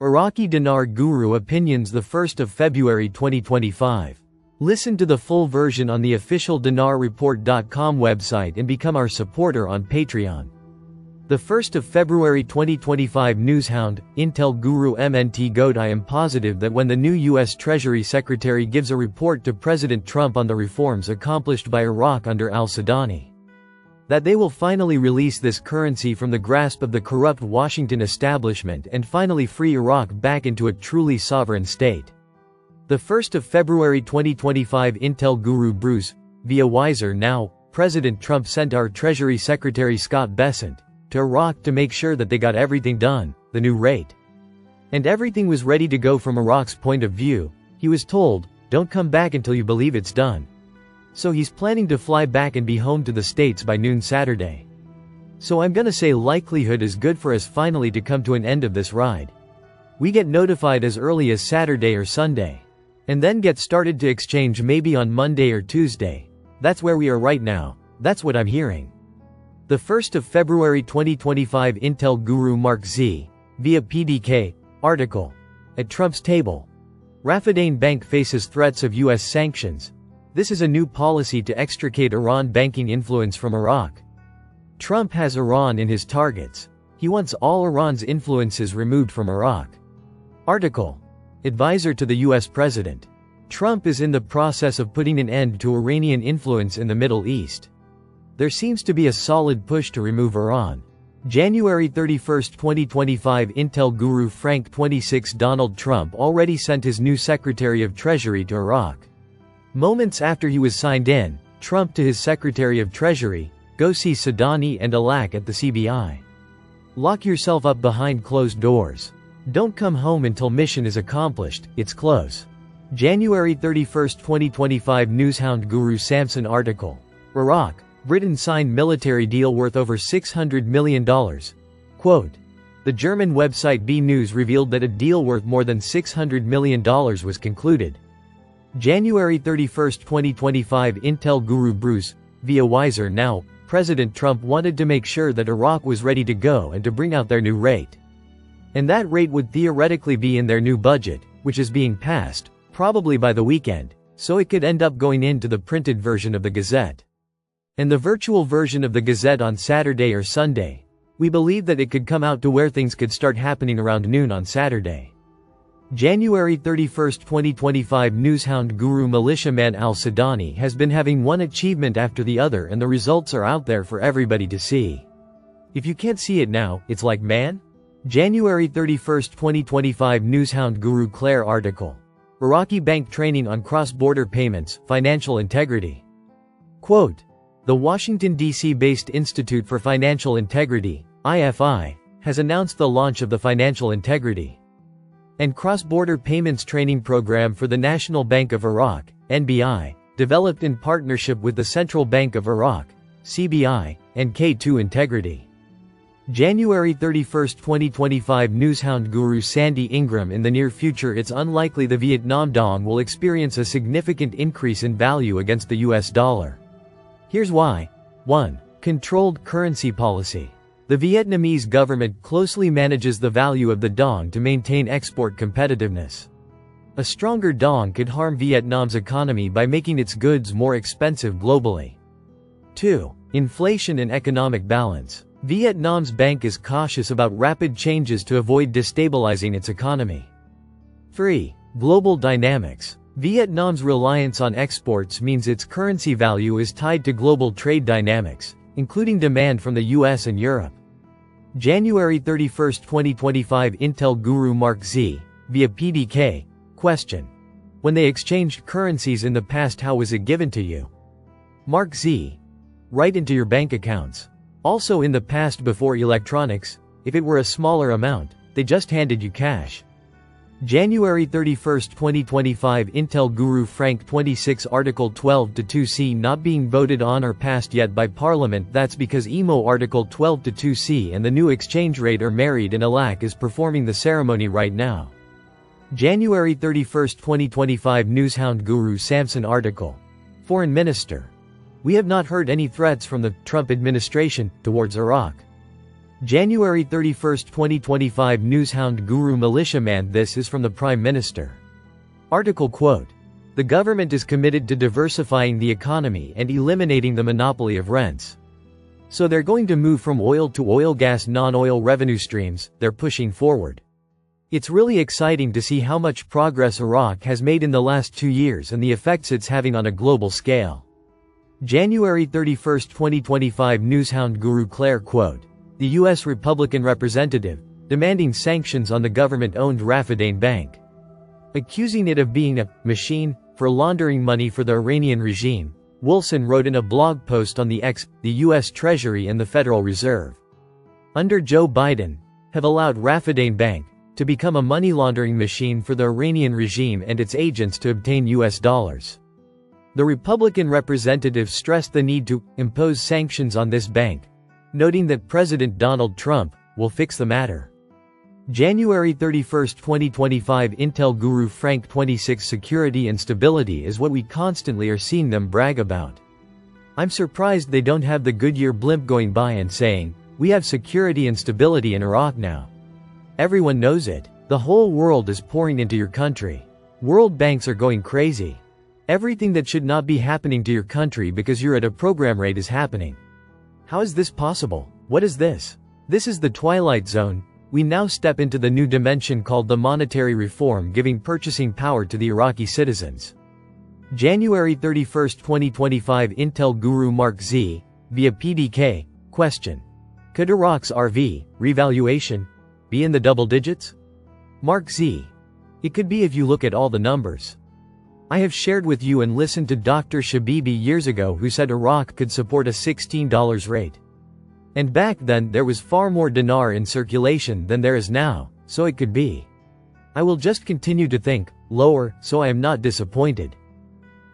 Iraqi Dinar Guru Opinions, the 1st of February 2025. Listen to the full version on the official dinarreport.com website and become our supporter on Patreon. The 1st of February 2025 Newshound, Intel Guru MNT Goat. I am positive that when the new U.S. Treasury Secretary gives a report to President Trump on the reforms accomplished by Iraq under al-Sudani, that they will finally release this currency from the grasp of the corrupt Washington establishment and finally free Iraq back into a truly sovereign state. The 1st of February 2025 Intel Guru Bruce, via Wiser Now, President Trump sent our Treasury Secretary Scott Bessent to Iraq to make sure that they got everything done, the new rate. And everything was ready to go from Iraq's point of view. He was told, don't come back until you believe it's done. So he's planning to fly back and be home to the States by noon Saturday. So I'm gonna say likelihood is good for us finally to come to an end of this ride. We get notified as early as Saturday or Sunday. And then get started to exchange maybe on Monday or Tuesday. That's where we are right now. That's what I'm hearing. The 1st of February 2025 Intel Guru Mark Z, via PDK, article. At Trump's table. Raffidain Bank faces threats of U.S. sanctions. This is a new policy to extricate Iran banking influence from Iraq. Trump has Iran in his targets. He wants all Iran's influences removed from Iraq. Article. Advisor to the U.S. President. Trump is in the process of putting an end to Iranian influence in the Middle East. There seems to be a solid push to remove Iran. January 31, 2025 Intel Guru Frank 26 Donald Trump already sent his new Secretary of Treasury to Iraq. Moments after he was signed in, Trump to his Secretary of Treasury, go see Sudani and Alak at the CBI. Lock yourself up behind closed doors. Don't come home until mission is accomplished, it's close. January 31, 2025 Newshound Guru Samson article. Iraq, Britain signed military deal worth over $600 million. Quote. The German website B News revealed that a deal worth more than $600 million was concluded. January 31, 2025 Intel Guru Bruce, via Wiser Now, President Trump wanted to make sure that Iraq was ready to go and to bring out their new rate. And that rate would theoretically be in their new budget, which is being passed, probably by the weekend, so it could end up going into the printed version of the Gazette. And the virtual version of the Gazette on Saturday or Sunday. We believe that it could come out to where things could start happening around noon on Saturday. January 31, 2025 Newshound Guru Militiaman al-Sudani has been having one achievement after the other and the results are out there for everybody to see. If you can't see it now, it's like man? January 31, 2025 Newshound Guru Claire article. Iraqi bank training on cross-border payments, financial integrity. Quote. The Washington, D.C.-based Institute for Financial Integrity, IFI, has announced the launch of the Financial Integrity and Cross-Border Payments Training Program for the National Bank of Iraq, NBI, developed in partnership with the Central Bank of Iraq, CBI, and K2 Integrity. January 31, 2025 Newshound Guru Sandy Ingram. In the near future it's unlikely the Vietnam dong will experience a significant increase in value against the US dollar. Here's why. 1. Controlled currency policy. The Vietnamese government closely manages the value of the dong to maintain export competitiveness. A stronger dong could harm Vietnam's economy by making its goods more expensive globally. 2. Inflation and economic balance. Vietnam's bank is cautious about rapid changes to avoid destabilizing its economy. 3. Global dynamics. Vietnam's reliance on exports means its currency value is tied to global trade dynamics, including demand from the US and Europe. January 31, 2025 Intel Guru Mark Z, via PDK, question. When they exchanged currencies in the past, how was it given to you? Mark Z. Right into your bank accounts. Also in the past before electronics, if it were a smaller amount, they just handed you cash. January 31, 2025 Intel Guru Frank 26 Article 12-2C not being voted on or passed yet by Parliament. That's because EMO Article 12-2C and the new exchange rate are married and Alak is performing the ceremony right now. January 31, 2025 Newshound Guru Samson Article. Foreign Minister. We have not heard any threats from the Trump administration towards Iraq. January 31, 2025 Newshound Guru Militiaman. This is from the Prime Minister. Article quote, "The government is committed to diversifying the economy and eliminating the monopoly of rents. So they're going to move from oil to oil gas non-oil revenue streams, they're pushing forward. It's really exciting to see how much progress Iraq has made in the last 2 years and the effects it's having on a global scale." January 31, 2025 Newshound Guru Claire quote, "The U.S. Republican representative, demanding sanctions on the government-owned Rafidane Bank, accusing it of being a machine for laundering money for the Iranian regime," Wilson wrote in a blog post on the U.S. Treasury and the Federal Reserve, under Joe Biden, have allowed Rafidane Bank to become a money laundering machine for the Iranian regime and its agents to obtain U.S. dollars. The Republican representative stressed the need to impose sanctions on this bank, noting that President Donald Trump will fix the matter. January 31, 2025 Intel Guru Frank 26 Security and stability is what we constantly are seeing them brag about. I'm surprised they don't have the Goodyear blimp going by and saying, "We have security and stability in Iraq now." Everyone knows it. The whole world is pouring into your country. World banks are going crazy. Everything that should not be happening to your country because you're at a program rate is happening. How is this possible? What is this? This is the twilight zone. We now step into the new dimension called the monetary reform, giving purchasing power to the Iraqi citizens. January 31, 2025 Intel Guru Mark Z, via PDK, question. Could Iraq's RV revaluation be in the double digits? Mark Z. It could be if you look at all the numbers. I have shared with you and listened to Dr. Shabibi years ago who said Iraq could support a $16 rate. And back then there was far more dinar in circulation than there is now, so it could be. I will just continue to think lower, so I am not disappointed.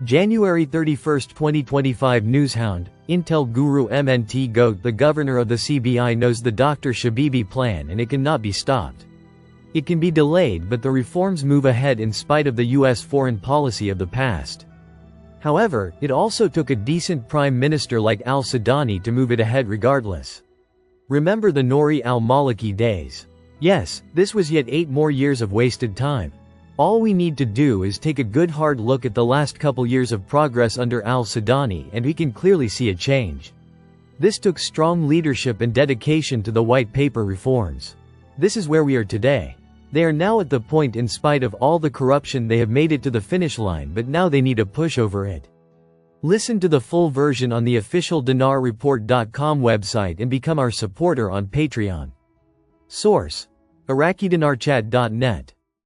January 31, 2025 Newshound, Intel Guru MNT GOAT. The governor of the CBI knows the Dr. Shabibi plan and it cannot be stopped. It can be delayed, but the reforms move ahead in spite of the U.S. foreign policy of the past. However, it also took a decent prime minister like al-Sudani to move it ahead regardless. Remember the Nouri al-Maliki days? Yes, this was yet 8 more years of wasted time. All we need to do is take a good hard look at the last couple years of progress under al-Sudani and we can clearly see a change. This took strong leadership and dedication to the white paper reforms. This is where we are today. They are now at the point, in spite of all the corruption, they have made it to the finish line, but now they need a push over it. Listen to the full version on the official dinarreport.com website and become our supporter on Patreon. Source: IraqiDinarChat.net